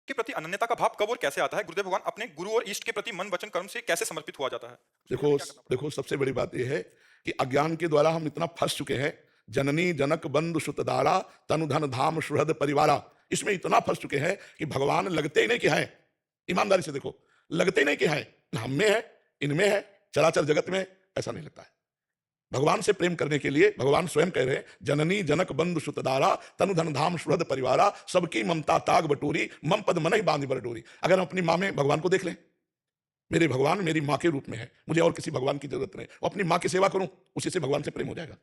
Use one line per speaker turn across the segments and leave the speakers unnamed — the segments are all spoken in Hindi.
के प्रति अनन्यता का भाव कब और कैसे आता है? गुरुदेव भगवान अपने गुरु और इष्ट के प्रति मन, वचन, कर्म से कैसे समर्पित हुआ जाता है? उसके लिए हमें
देखो
क्या करना पड़ता
देखो सबसे बड़ी बात यह है कि अज्ञान के द्वारा हम इतना फंस चुके हैं। जननी जनक बंधु सुत दारा तनु धन धाम सुहृद परिवारा, इसमें इतना फंस चुके हैं कि भगवान लगते ही नहीं कि हैं। ईमानदारी से देखो, लगते ही नहीं कि हैं। न हम में है, इनमें है, चराचर जगत में ऐसा नहीं लगता है। भगवान से प्रेम करने के लिए भगवान स्वयं कह रहे हैं, जननी जनक बंधु सुत दारा तनु धन धाम सुहृद परिवारा, सबकी ममता ताग बटोरी मम पद मन ही बांध बटोरी। अगर हम अपनी माँ में भगवान को देख लें, मेरे भगवान मेरी माँ के रूप में है, मुझे और किसी भगवान की जरूरत नहीं। और अपनी माँ की सेवा करूं, उसी से भगवान से प्रेम हो जाएगा।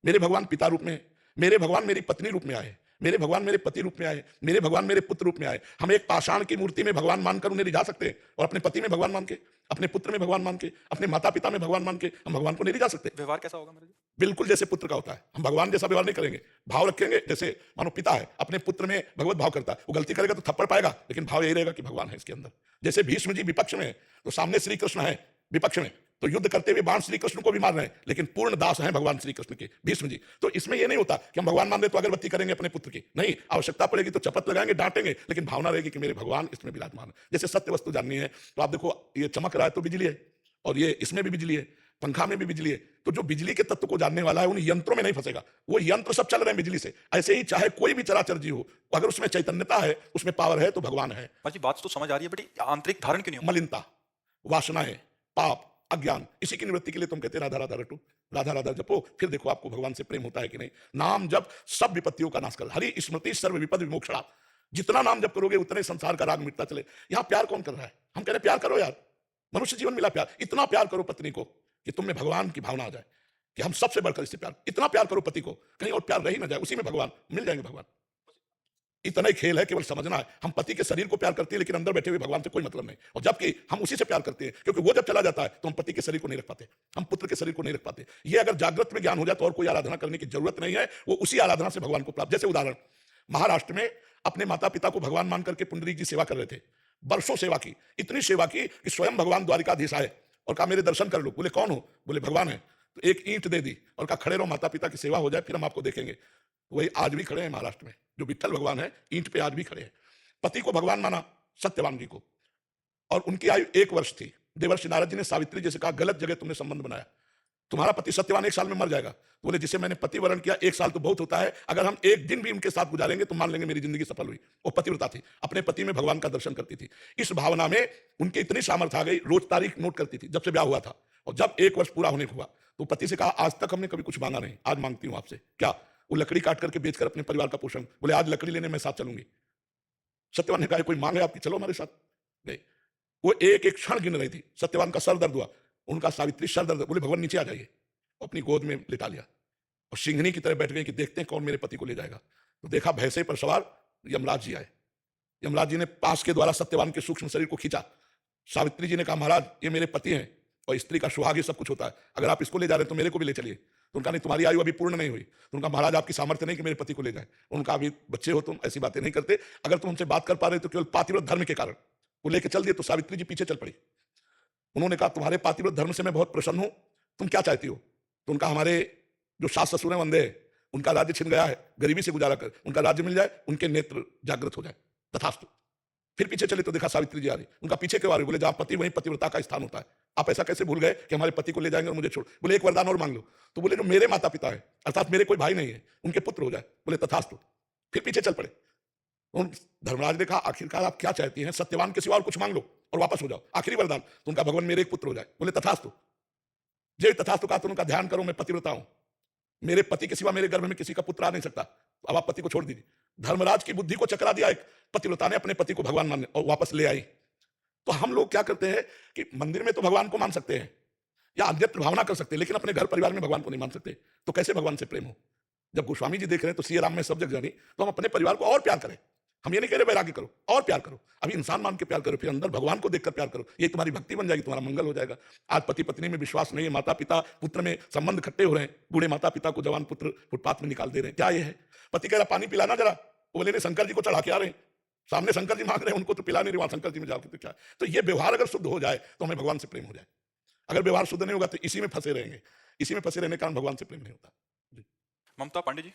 मेरे भगवान पिता रूप में है, मेरे भगवान मेरी पत्नी रूप में आए, मेरे भगवान मेरे पति रूप में आए, मेरे भगवान मेरे पुत्र रूप में आए। हम एक पाषाण की मूर्ति में भगवान मानकर उन्हें रिझा सकते हैं, और अपने पति में भगवान मान के, अपने पुत्र में भगवान मान के, अपने माता पिता में भगवान मान के हम भगवान को नहीं रिझा सकते।
है? व्यवहार कैसा होगा महाराज जी?
बिल्कुल जैसे पुत्र का होता है। हम भगवान जैसा व्यवहार नहीं करेंगे, भाव रखेंगे। जैसे मानो पिता है, अपने पुत्र में भगवत भाव करता है, वो गलती करेगा तो थप्पड़ पाएगा, लेकिन भाव यही रहेगा कि भगवान है इसके अंदर। जैसे भीष्म जी विपक्ष में है, तो सामने श्री कृष्ण है विपक्ष में, तो युद्ध करते हुए बाण श्री कृष्ण को भी मार रहे हैं, लेकिन पूर्ण दास हैं भगवान श्री कृष्ण के भीष्म जी। तो इसमें यह नहीं होता कि हम भगवान मान रहे तो अगरबत्ती करेंगे अपने पुत्र की, नहीं, आवश्यकता पड़ेगी तो चपत लगाएंगे, डांटेंगे, लेकिन भावना रहेगी कि मेरे भगवान इसमें विराजमान है। जैसे सत्य वस्तु जाननी है तो आप देखो, ये चमक रहा है तो बिजली है, और ये इसमें भी बिजली है, पंखा में भी बिजली है। तो जो बिजली के तत्व को जानने वाला है उन यंत्रों में नहीं फंसेगा, वो यंत्र सब चल रहे हैं बिजली से। ऐसे ही चाहे कोई भी चराचर जीव हो, अगर उसमें चैतन्यता है, उसमें पावर है, तो भगवान है।
महाराज जी, बात तो समझ आ रही है, बट आंतरिक धारण क्यों नहीं होता?
मलिनता, वासनाएं, पाप, अज्ञान, इसी की निवृत्ति के लिए तुम कहते हैं राधा राधा रटो, राधा राधा जपो, फिर देखो आपको भगवान से प्रेम होता है कि नहीं। नाम जप सब विपत्तियों का नाश कर, हरि स्मृति सर्व विपद विमोक्षणा। जितना नाम जप करोगे उतने संसार का राग मिटता चले। यहां प्यार कौन कर रहा है? हम कह रहे हैं प्यार करो यार, मनुष्य जीवन मिला प्यार। इतना प्यार करो पत्नी को कि तुम में भगवान की भावना आ जाए कि हम सबसे बढ़कर इससे प्यार, इतना प्यार करो पति को, कहीं और प्यार रह ही ना जाए, उसी में भगवान मिल जाएंगे। भगवान इतना ही खेल है, केवल समझना है। हम पति के शरीर को प्यार करते हैं, लेकिन अंदर बैठे हुए भगवान से कोई मतलब नहीं। और जबकि हम उसी से प्यार करते हैं, क्योंकि वो जब चला जाता है तो हम पति के शरीर को नहीं रख पाते, हम पुत्र के शरीर को नहीं रख पाते। ये अगर जागृत में ज्ञान हो जाए तो और कोई आराधना करने की जरूरत नहीं है, वो उसी आराधना से भगवान को प्राप्त। जैसे उदाहरण, महाराष्ट्र में अपने माता पिता को भगवान मान करके पुंडरीक जी सेवा कर रहे थे, वर्षों सेवा की, इतनी सेवा की कि स्वयं भगवान द्वारिकाधीश आए और कहा मेरे दर्शन कर लो। बोले कौन हो? बोले भगवान है। तो एक ईंट दे दी और कहा खड़े रहो, माता पिता की सेवा हो जाए, फिर हम आपको देखेंगे। वही आज भी खड़े हैं महाराष्ट्र में, जो विठ्ठल भगवान है ईंट पे आज भी खड़े हैं। पति को भगवान माना सत्यवान जी को, और उनकी आयु 1 वर्ष थी। देवर्षि नारद जी ने सावित्री जी से कहा गलत जगह तुमने संबंध बनाया, तुम्हारा पति सत्यवान 1 साल में मर जाएगा। तो बोले जिसे मैंने पति वरण किया 1 साल तो बहुत होता है, अगर हम 1 दिन भी उनके साथ गुजारेंगे तो मान लेंगे मेरी जिंदगी सफल हुई। वो पतिव्रता थी, अपने पति में भगवान का दर्शन करती थी। इस भावना में उनकी इतनी सामर्थ्य आ गई, रोज तारीख नोट करती थी जब से ब्याह हुआ था। और जब 1 वर्ष पूरा होने को हुआ तो पति से कहा आज तक हमने कभी कुछ मांगा नहीं, आज मांगती हूं आपसे। क्या? वो लकड़ी काट करके बेचकर अपने परिवार का पोषण। बोले आज लकड़ी लेने मैं साथ चलूंगी। सत्यवान ने कहा कोई मांग है आपकी, चलो हमारे साथ। नहीं, वो एक एक क्षण गिन रही थी। सत्यवान का सर दर्द हुआ, उनका सावित्री सर दर्द, बोले भगवान नीचे आ जाइए, अपनी गोद में लिटा लिया और सिंहनी की तरह बैठ गए कि देखते हैं कौन मेरे पति को ले जाएगा। तो देखा भैंसे पर सवार यमराज जी आए। यमराज जी ने पास के द्वारा सत्यवान के सूक्ष्म शरीर को खींचा। सावित्री जी ने कहा महाराज ये मेरे पति हैं, और स्त्री का सुहाग ये सब कुछ होता है, अगर आप इसको ले जा रहे हैं तो मेरे को भी ले चलिए। तो उनका नहीं, तुम्हारी आयु अभी पूर्ण नहीं हुई। तो उनका महाराज आपकी सामर्थ्य नहीं कि मेरे पति को ले जाए। उनका अभी बच्चे हो, तुम ऐसी बातें नहीं करते, अगर तुम हमसे बात कर पा रहे तो केवल पातिव्रत धर्म के कारण। वो लेके चल दिए तो सावित्री जी पीछे चल पड़ी। उन्होंने कहा तुम्हारे पातिव्रत धर्म से मैं बहुत प्रसन्न हूं, तुम क्या चाहती हो? तो उनका हमारे जो सास ससुर हैं वंदे हैं, उनका राज्य छिन गया है, गरीबी से गुजारा कर उनका राज्य मिल जाए, उनके नेत्र जागृत हो जाए, तथास्तु। फिर पीछे चले तो देखा सावित्री जी आ रही। उनका पीछे क्यों आ रही? बोले जहां पति वहीं पतिव्रता का स्थान होता है। आप ऐसा कैसे भूल गए कि हमारे पति को ले जाएंगे और मुझे छोड़? बोले एक वरदान और मांग लो। तो बोले जो मेरे माता पिता है, अर्थात मेरे कोई भाई नहीं है, उनके पुत्र हो जाए। बोले तथास्तु। फिर पीछे चल पड़े। उन धर्मराज ने कहा आखिरकार आप क्या चाहती हैं? सत्यवान के सिवा और कुछ मांग लो और वापस हो जाओ, आखिरी वरदान। तो उनका भगवान मेरे एक पुत्र हो जाए। बोले तथास्तु। जय तथास्तु कहा तो उनका ध्यान करो मैं पतिव्रता हूं, मेरे पति के सिवा मेरे गर्भ में किसी का पुत्र आ नहीं सकता, अब आप पति को छोड़ दीजिए। धर्मराज की बुद्धि को चकरा दिया एक पतिव्रता ने, अपने पति को भगवान मानने और वापस ले आई। तो हम लोग क्या करते हैं कि मंदिर में तो भगवान को मान सकते हैं या अन्यत्र भावना कर सकते हैं, लेकिन अपने घर परिवार में भगवान को नहीं मान सकते। तो कैसे भगवान से प्रेम हो? जब गोस्वामी जी देख रहे हैं तो सिया राम में सब जग जानी, तो हम अपने परिवार को और प्यार करें। हम ये नहीं कह रहे वैराग्य करो, और प्यार करो, अभी इंसान मान के प्यार करो, फिर अंदर भगवान को देखकर प्यार करो। ये तुम्हारी भक्ति बन जाएगी, तुम्हारा मंगल हो जाएगा। आज पति पत्नी में विश्वास नहीं है, माता पिता पुत्र में संबंध खट्टे हो रहे हैं, बूढ़े माता पिता को जवान पुत्र फुटपाथ में निकाल दे रहे हैं। क्या ये है? पति कह रहा पानी पिलाना जरा, वो बोले शंकर जी को चढ़ा के आ रहे हैं, सामने शंकर जी मांग रहे हैं, उनको तो पिला नहीं रहे, वहां शंकर जी में जाओगे तो क्या? तो ये व्यवहार अगर शुद्ध हो जाए तो हमें भगवान से प्रेम हो जाए। अगर व्यवहार शुद्ध नहीं होगा तो इसी में फंसे रहेंगे, इसी में फंसे रहने के कारण भगवान से प्रेम नहीं होता।
ममता पांडे जी।